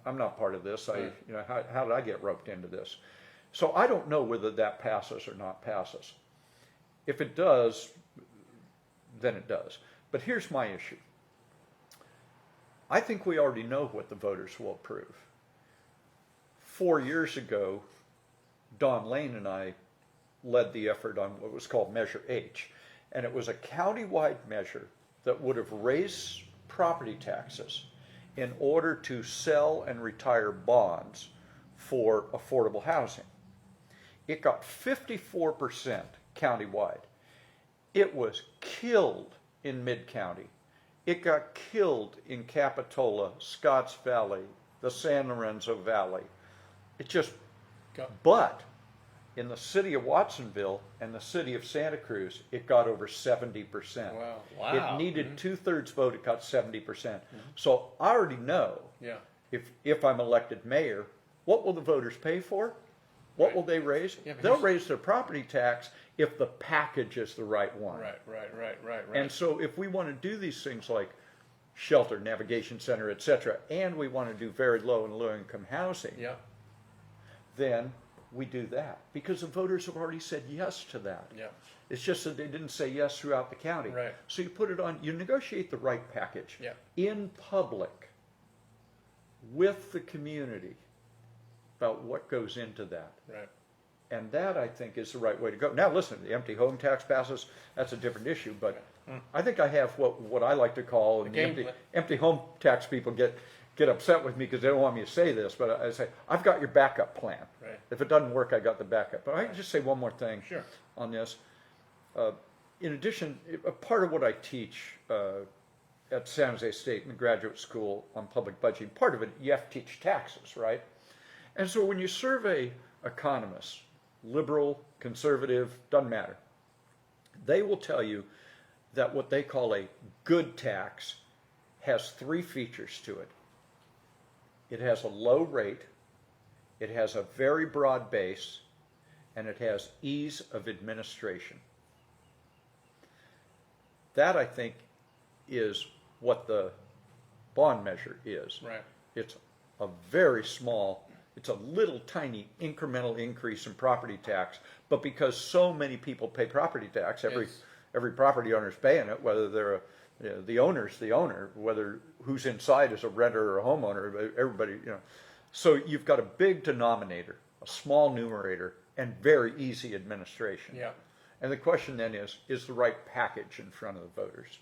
I'm not part of this. Right. How did I get roped into this? So I don't know whether that passes or not passes. If it does, then it does. But here's my issue. I think we already know what the voters will approve. 4 years ago, Don Lane and I led the effort on what was called Measure H. And it was a county-wide measure that would have raised property taxes in order to sell and retire bonds for affordable housing. It got 54% countywide. It was killed in Mid-County. It got killed in Capitola, Scotts Valley, the San Lorenzo Valley. It just, but in the city of Watsonville and the city of Santa Cruz, it got over 70%. Wow. It needed 2/3 vote, it got 70%. So I already know Yeah. if I'm elected mayor, what will the voters pay for? What will they raise? Yeah, but They'll here's- raise their property tax if the package is the right one. Right. And so if we want to do these things like shelter, navigation center, etc., and we want to do very low and low income housing, Yeah. then we do that because the voters have already said yes to that. Yeah. It's just that they didn't say yes throughout the county. Right. So you put it on, you negotiate the right package Yeah. in public with the community about what goes into that. Right. And that, I think, is the right way to go. Now, listen, the empty home tax passes, that's a different issue, but I think I have what I like to call, and the game empty, plan. empty home tax people get upset with me because they don't want me to say this, but I say, I've got your backup plan. Right. If it doesn't work, I got the backup. But I can just say one more thing Sure. on this. In addition, a part of what I teach at San Jose State in the graduate school on public budgeting, part of it, you have to teach taxes, right? And so when you survey economists, liberal, conservative, doesn't matter, they will tell you that what they call a good tax has 3 features to it. It has a low rate, it has a very broad base, and it has ease of administration. That, I think, is what the bond measure is. Right. It's a very small, it's a little tiny incremental increase in property tax, but because so many people pay property tax, every property owner is paying it, whether they're the owner's the owner, whether who's inside is a renter or a homeowner, everybody, So you've got a big denominator, a small numerator, and very easy administration. Yeah. And the question then is the right package in front of the voters?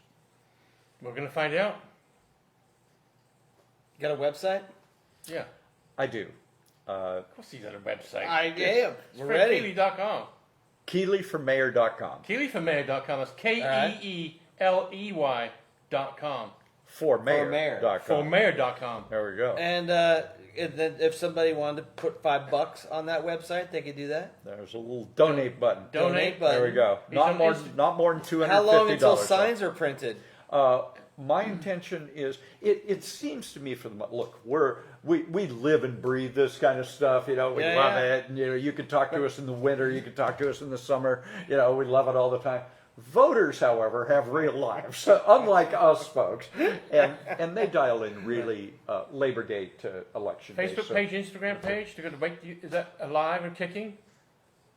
We're gonna find out. You got a website? Yeah. I do. Of course, he's at a website. I am. It's We're ready. FredKeeley.com. KeeleyforMayor.com. KeeleyForMayor.com. That's Keeley.com. ForMayor.com. ForMayor.com. There we go. And then if somebody wanted to put $5 on that website, they could do that. There's a little donate button. Donate button. There we go. He's Not on more, Insta- not more than $250. How long until signs are printed? My intention is, it seems to me look, we live and breathe this kind of stuff, we love it, and you can talk to us in the winter, you can talk to us in the summer, we love it all the time. Voters, however, have real lives, unlike us folks, and they dial in really Labor Day to Election Day. Facebook page, Instagram page. They're gonna is that alive and kicking?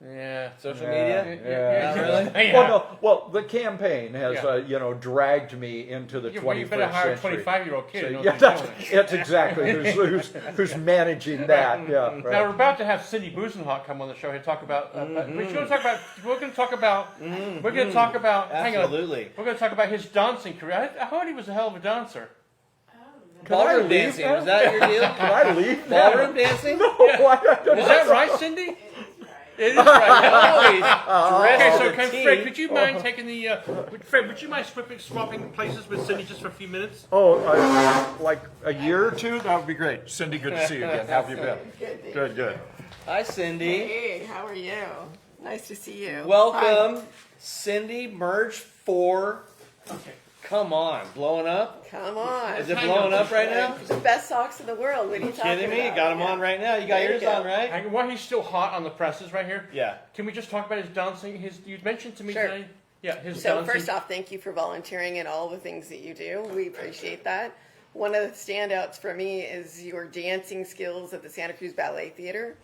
Yeah. Social Yeah, media? yeah. Not really? Yeah. Well, the campaign has, Yeah. Dragged me into the 21st You better hire a century. 25-year-old kid. who knows Yeah, what he's doing. that's exactly who's managing that. Yeah, right. Now we're about to have Cindy Busenhock come on the show here to talk about. We're going to talk about. Hang on. Absolutely. We're going to talk about his dancing career. I heard he was a hell of a dancer. Can I Ballroom leave dancing, now? was that your deal? Can I leave now? Ballroom dancing? No, I don't Is that right, Cindy? It is right. Okay, so Fred, could you mind taking the? Fred, would you mind swapping places with Cindy just for a few minutes? Like a year or two? That would be great. Cindy, good to see you again. How have you been? Good. Hi, Cindy. Hey, how are you? Nice to see you. Welcome, Cindy. Merge 4. Okay. Come on, blowing up? Come on. Is it blowing up right now? The best socks in the world. What are you talking Kidding me? about? You got them Yeah. on right now. You got There you yours go. on, right? And while he's still hot on the presses right here, Yeah. can we just talk about his dancing? You mentioned to me Sure. today. Yeah, his So dancing. first off, thank you for volunteering and all the things that you do. We appreciate that. One of the standouts for me is your dancing skills at the Santa Cruz Ballet Theater.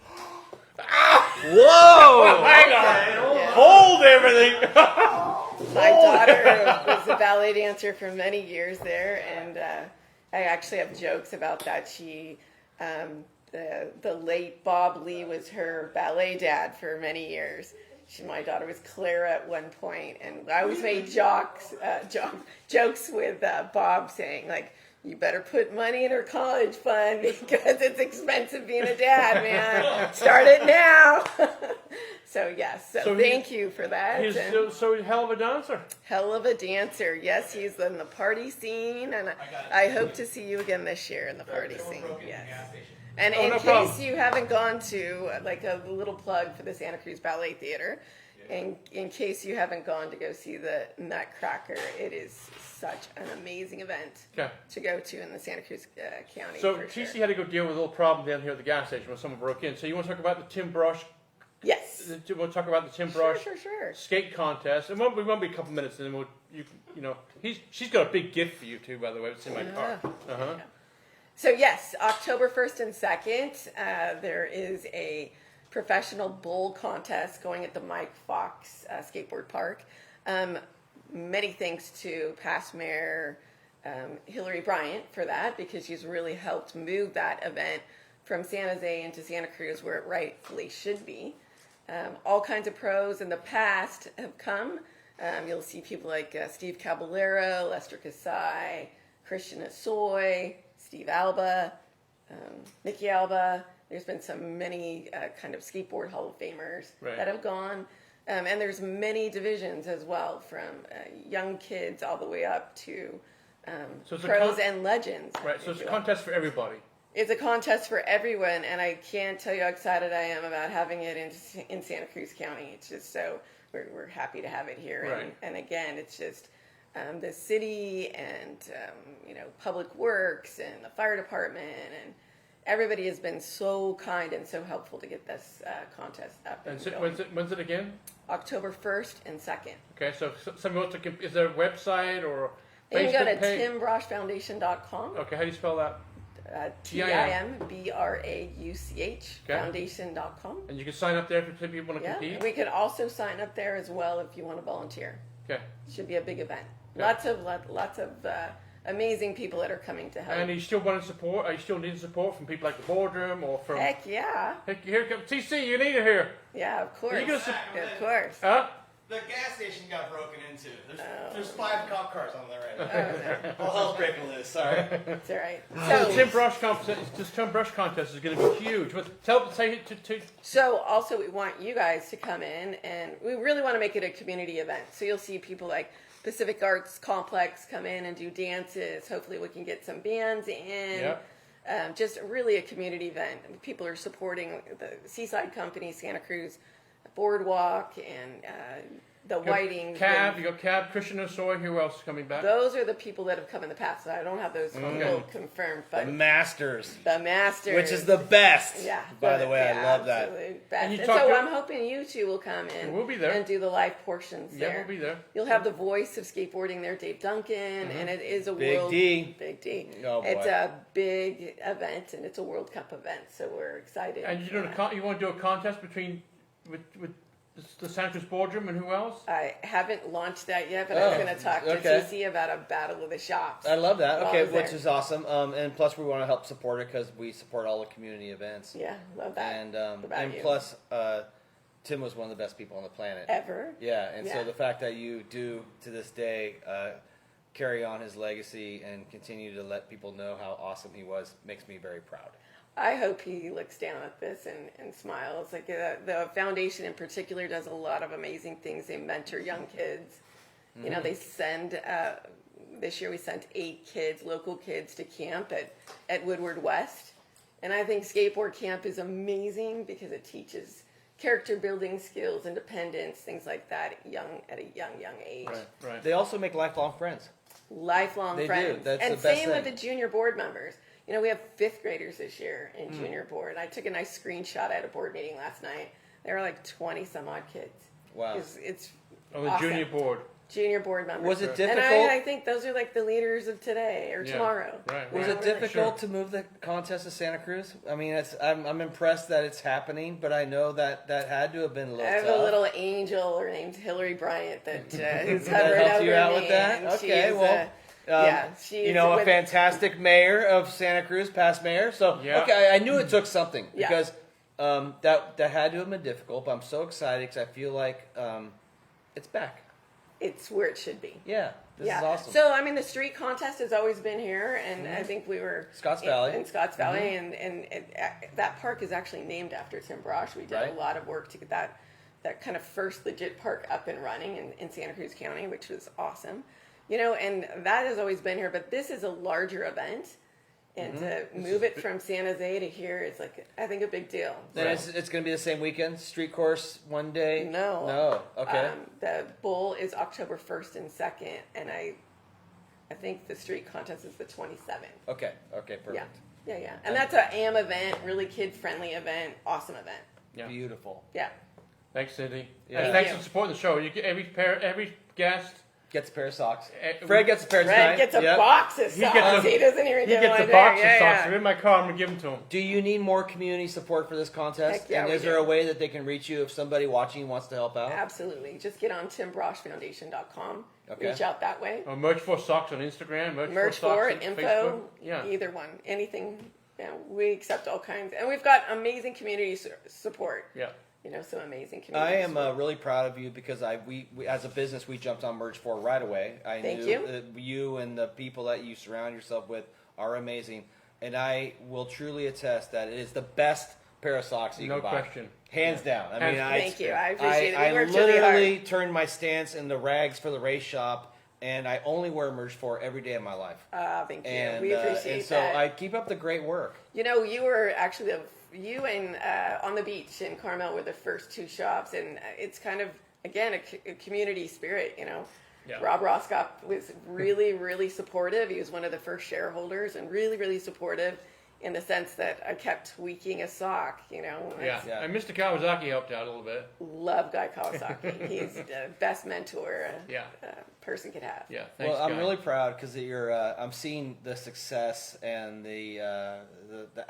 Whoa! Hang on. Yeah. Hold everything. My daughter was a ballet dancer for many years there, and I actually have jokes about that. She, the late Bob Lee was her ballet dad for many years. My daughter was Clara at one point, and I always made jokes with Bob saying, like, you better put money in her college fund because it's expensive being a dad, man. Start it now. So yes, So thank you for that. He's And so he's a hell of a dancer. hell of a dancer. Yes, he's in the party scene, and I hope to see you again this year in the party scene. Yes. And Oh, in no case problem. you haven't gone to, like, a little plug for the Santa Cruz Ballet Theater, in case you haven't gone to go see the Nutcracker, it is such an amazing event Okay. to go to in the Santa Cruz County. So for TC sure. had to go deal with a little problem down here at the gas station when someone broke in. So you want to talk about the Tim Brush? Yes. We'll talk about the Tim Sure, Brush sure. skate contest. And we won't be a couple minutes, and then she's got a big gift for you too. By the way, it's in my car. Yeah. So yes, October 1st and 2nd, there is a professional bowl contest going at the Mike Fox Skateboard Park. Many thanks to past Mayor Hillary Bryant for that, because she's really helped move that event from San Jose into Santa Cruz, where it rightfully should be. All kinds of pros in the past have come. You'll see people like Steve Caballero, Lester Kasai, Christian Asoy, Steve Alba, Nicky Alba. There's been many kind of skateboard Hall of Famers Right. that have gone. And there's many divisions as well, from young kids all the way up to So it's a pros and legends. Right. So if it's a you will. contest for everybody. It's a contest for everyone, and I can't tell you how excited I am about having it in Santa Cruz County. It's just so we're happy to have it here, Right. and again, it's just the city and Public Works and the fire department, and everybody has been so kind and so helpful to get this contest up. And And so, going. when's it again? October 1st and 2nd. Okay. So somebody wants to. Is there a website or You can go to Facebook page? timbroshfoundation.com. Okay. How do you spell that? TIMBRAUCH Okay. foundation.com. And you can sign up there if people want to Yeah, compete. we could also sign up there as well if you want to volunteer. Okay. Should be a big event. Yeah. Lots of amazing people that are coming to help. And you still want support? Are you still needing support from people like the boardroom or from? Heck yeah, Hey, here comes TC. You need it here. yeah, of course, you gonna of course. Huh? The gas station got broken into. Oh. There's 5 cop cars on there right now. All hell's breaking loose. Sorry. It's all right. So the Tim So, Brush contest. This Tim Brush contest is going to be huge. Say it to. so also we want you guys to come in, and we really want to make it a community event. So you'll see people like Pacific Arts Complex come in and do dances. Hopefully we can get some bands in. Yep. Just really a community event. People are supporting the Seaside Company, Santa Cruz Boardwalk, and the Whiting. Cab. You got Cab. Christian Osoy. Who else is coming back? Those are the people that have come in the past. So I don't have those people confirmed, The but Masters, the Masters, which is the best. yeah. By the way, I love that. absolute best. And you And talk so to- I'm hoping you two will come in. We'll be there. And do the live portions Yeah, there. we'll be there. You'll have the voice of skateboarding there, Dave Duncan, and it is a Big world D. Big D. Oh, boy. It's a big event, and it's a World Cup event, so we're excited. And you're for doing that. you want to do a contest with the Santa Cruz Boardroom and who else? I haven't launched that yet, but I'm Oh, going to talk to okay. TC about a battle of the shops. I love that. While Okay, I was which there. is awesome. And plus, we want to help support it because we support all the community events. Yeah, love that. And about you. plus, Tim was one of the best people on the planet. Ever. Yeah, and so Yeah. the fact that you do to this day carry on his legacy and continue to let people know how awesome he was makes me very proud. I hope he looks down at this and smiles. Like the foundation in particular does a lot of amazing things. They mentor young kids. You know, they send. This year we sent 8 kids, local kids, to camp at Woodward West, and I think skateboard camp is amazing because it teaches character building skills, independence, things like that at a young age. Right. They also make lifelong friends. lifelong They do. friends. That's and the best same with thing. the junior board members. You know, we have 5th graders this year in junior board. I took a nice screenshot at a board meeting last night. There were like 20 some odd kids. Wow. It's On the awesome. junior board. Junior board members. Was it And difficult? I think those are like the leaders of today or Yeah. tomorrow. Right. Was right. it difficult to move the contest to Santa Cruz? I mean, I'm impressed that it's happening, but I know that had to have been a little I have tough. a little angel named Hillary Bryant that who's That hovering helps over you out me. with that? and Okay, she is, well, yeah, she you is know, a with- fantastic mayor of Santa Cruz, past mayor. So, Yeah. okay, I knew it took something Yeah. because that had to have been difficult. But I'm so excited because I feel like it's back. It's where it should be. Yeah, this yeah. is awesome. So I mean, the street contest has always been here, and I think we were Scotts Valley. in Scotts Valley, and that park is actually named after Tim Brosh. We did Right. a lot of work to get that kind of first legit park up and running in Santa Cruz County, which was awesome. You know, and that has always been here, but this is a larger event. And to move it from San Jose to here is like, I think, a big deal. Then it's going to be the same weekend, street course one day. No. Okay. The bowl is October 1st and 2nd, and I think the street contest is the 27th. Okay. Perfect. Yeah. And that's an AM event, really kid-friendly event, awesome event. Yeah. Beautiful. Yeah. Thanks, Cindy. Yeah. And Thank thanks you. for supporting the show. You get every guest. Gets a pair of socks. Eh, Fred gets a pair tonight. Fred gets a Yep. box of He socks. gets a- He doesn't even He do gets one a box there. of socks. Yeah. They're in my car. I'm gonna give them to him. Do you need more community support for this contest? Heck yeah, and we is there do. a way that they can reach you if somebody watching wants to help out? Absolutely. Just get on timbroshfoundation.com. Okay. Reach out that way. Merch for socks on Instagram. Merch socks for on info. Facebook. Yeah. Either one. Anything. Yeah, we accept all kinds. And we've got amazing community support. Yeah. You know, some amazing community I am support. really proud of you because we as a business we jumped on Merge 4 right away. I Thank knew you. that you and the people that you surround yourself with are amazing, and I will truly attest that it is the best pair of socks you No can buy. question. Hands down. I mean, Thank you. I appreciate it. We I worked really literally hard. turned my stance into rags for the race shop, and I only wear Merge 4 every day of my life. Thank you. And, We appreciate and so that. I keep up the great work. You know, you were actually you and on the beach in Carmel were the first 2 shops, and it's kind of again a community spirit. You know, Yeah. Rob Roscott was really, really supportive. He was one of the first shareholders, and really, really supportive in the sense that I kept tweaking a sock. You know, Yeah. Yeah. And Mr. Kawasaki helped out a little bit. love Guy Kawasaki. He's the best mentor Yeah. a person could have. Yeah. Thanks, Well, I'm Guy. really proud because you're. I'm seeing the success and the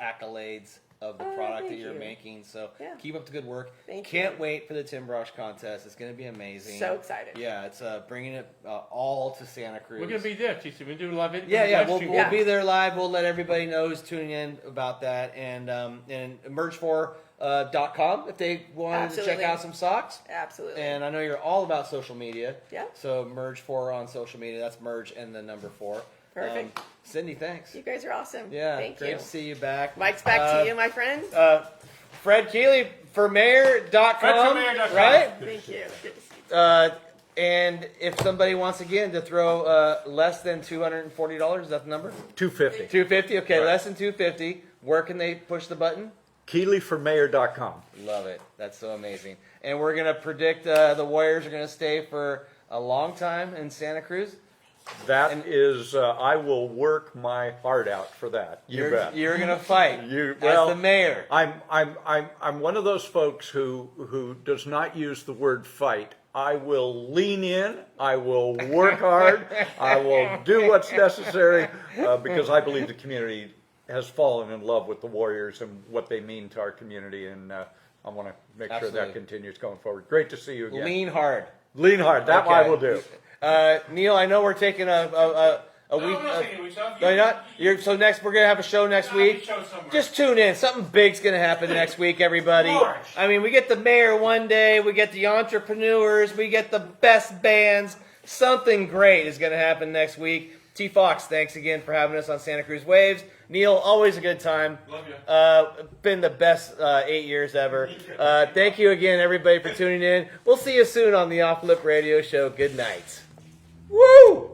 accolades of the product that thank you're you. making. So Yeah. keep up the good work. Thank Can't you. wait for the Tim Brosh contest. It's going to be amazing. So excited. Yeah, it's bringing it all to Santa Cruz. We're gonna be there, TC. We're gonna do live. Yeah, live we'll stream. be there live. We'll let everybody know who's tuning in about that, and merge4.com if they wanted to check Absolutely. out some socks. Absolutely. And I know you're all about social media. Yeah. So Merge 4 on social media. That's Merge and the number 4. Perfect. Cindy, thanks. you guys are awesome. Yeah, Thank great you. to see you back. Mike's back to you, my friend. Fred Keeley for mayor.com. FredForMayor.com. Right? Thank you. Good to see you. And if somebody wants again to throw less than $240, is that the number? $250. $250. Okay, Right. less than $250. Where can they push the button? KeeleyForMayor.com. Love it. That's so amazing. And we're going to predict the Warriors are going to stay for a long time in Santa Cruz. That is, I will work my heart out for that. You bet. You're going to fight You- as well, the mayor. I'm one of those folks who does not use the word fight. I will lean in. I will work hard. I will do what's necessary because I believe the community has fallen in love with the Warriors and what they mean to our community, and I want to make sure Absolutely. that continues going forward. Great to see you again. Lean hard. Lean hard. That Okay. I will do. Neil, I know we're taking a week. we're not taking a week off. No, you're not. So next, we're gonna have a show next I'll be week. show somewhere. Just tune in. Something big's gonna happen next week, everybody. March. I mean, we get the mayor one day, we get the entrepreneurs, we get the best bands. Something great is gonna happen next week. T. Fox, thanks again for having us on Santa Cruz Waves. Neil, always a good time. Love you. Been the best 8 years ever. Thank you again, everybody, for tuning in. We'll see you soon on the Off Lip Radio Show. Good night. Woo!